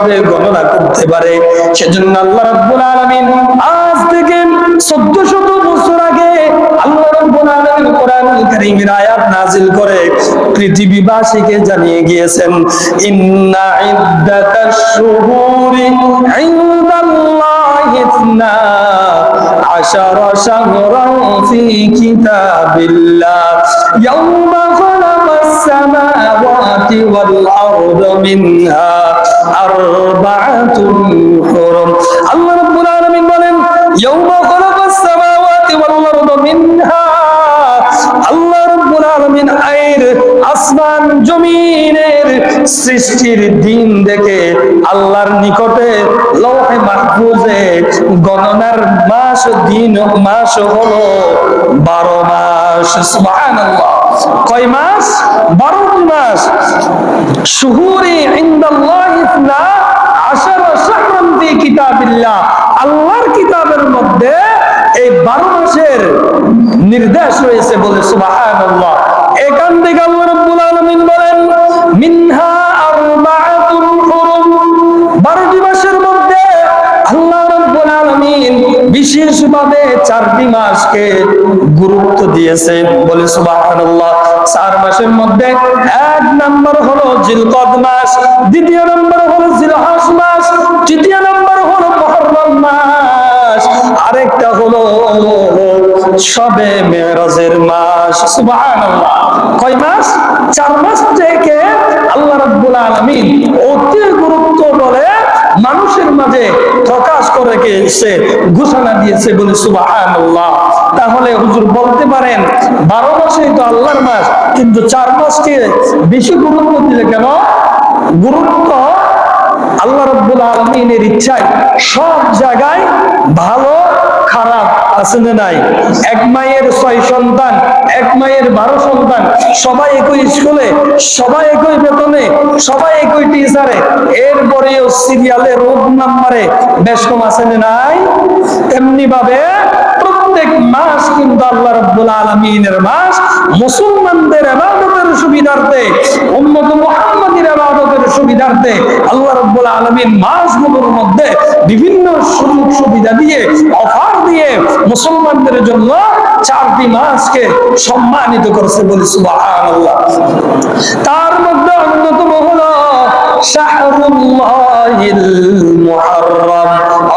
কিভাবে গণনা করতে পারে। সেজন্য আল্লাহ রাব্বুল আলামিন আজ থেকে 1400 বছর আগে আল্লাহ রাব্বুল আলামিন কোরআনুল কারীমের আয়াত নাযিল করে পৃথিবীবাসীকে জানিয়ে গিয়েছেন, ইন্না ইদ্দাতাশ শুহুরি ইনদাল্লাহি 12 শাহরান ফি কিতাবিল্লাহ ইয়াওমা খালাকাস সামাওয়াতি ওয়াল আরদা মিনহা আরবাআতুন হুরুম। আল্লাহ রাব্বুল আলামিন বলেন, ইয়াওমা খালাকাস সামাওয়াতি ওয়াল আরদা মিনহা, আল্লাহ রাব্বুল আলামিন আসমান জমিনের সৃষ্টির দিন দেখে আল্লাহর নিকটে লৌহে মাহফুজে গণনার মাস মাস হলো 12 মাস। সুবহানাল্লাহ, কয় মাস? 12 মাস। শুহুরি ইনদাল্লাহি 12 শাহরান ফি কিতাবিল্লাহ, আল্লাহর কিতাবের মধ্যে এই 12 মাসের নির্দেশ রয়েছে বলে সুবহানাল্লাহ। এখান থেকে আল্লাহ রাব্বুল আলামিন বলেন, মিনহা আরবাআতুন হুরুম, 12টি মাসের মধ্যে আল্লাহ রাব্বুল আলামিন বিশেষভাবে 4টি মাসকে গুরুত্ব দিয়েছে বলে সুবহানাল্লাহ। 4 মাসের মধ্যে 1 নম্বর হলো জিলকদ মাস, দ্বিতীয় নম্বর হলো জিলহজ মাস, তৃতীয় নম্বর হলো মুহররম মাস, আরেকটা হলো শবে মেরাজের মাস। সুবহানাল্লাহ, কয় মাস? 4 মাস থেকে আল্লাহ রাব্বুল আলামিন অতি গুরুত্ব বলে মানুষের মাঝে প্রকাশ করে গেছে, ঘোষণা দিয়েছে বলে সুবহানাল্লাহ। তাহলে হুজুর বলতে পারেন 12 মাসই তো আল্লাহর মাস, কিন্তু 4 মাসকে বেশি গুরুত্ব দিলে কেন? গুরুত্ব আল্লাহ রাব্বুল আলামিনের ইচ্ছায় সব জায়গায় ভালো খারাপ আছে না নাই? এক মায়ের 6 সন্তান, এক মায়ের 12 সন্তান, সবাই একই স্কুলে, সবাই একই বেতনে, সবাই একই টিচারে, এরপরেও সিরিয়ালে রোড নাম্বারে বেশ কম আছে না নাই? তেমনি ভাবে প্রত্যেক মাস কিন্তু আল্লাহ রাব্বুল আলামিনের মাস। মুসলমানদের ইবাদতের সুবিধার্থে, উম্মত মুহাম্মাদের ইবাদতের সুবিধার্থে আল্লাহ রাব্বুল আলামিন মাসগুলোর মধ্যে বিভিন্ন সুযোগ সুবিধা দিয়ে, অফার দিয়ে মুসলমানদের জন্য 4টি মাসকে সম্মানিত করেছে বলে সুবহানাল্লাহ। তার মধ্যে অন্যতম হলো শাহরুল্লাহিল মুহররম,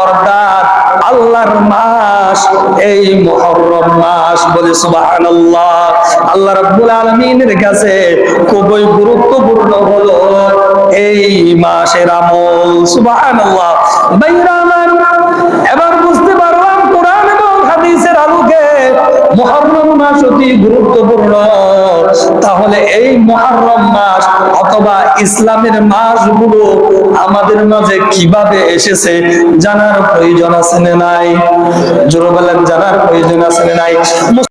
অর্থাৎ আল্লাহর মাস এই মুহররম মাস বলে সুবহানাল্লাহ। আল্লাহ রাব্বুল আলামিনের কাছে খুবই গুরুত্বপূর্ণ হলো এই মাসের আমল। সুবহানাল্লাহ। ভাইরা আমার, এবার বুঝতে পারলাম কোরআন এবং হাদিসের আলোকে মুহররম মাস অতি গুরুত্বপূর্ণ। তাহলে এই মুহররম মাস অথবা ইসলামের মাসগুলো আমাদের মাঝে কিভাবে এসেছে জানার প্রয়োজন আছে না নাই? জোরে বলেন, জানার প্রয়োজন আছে না নাই?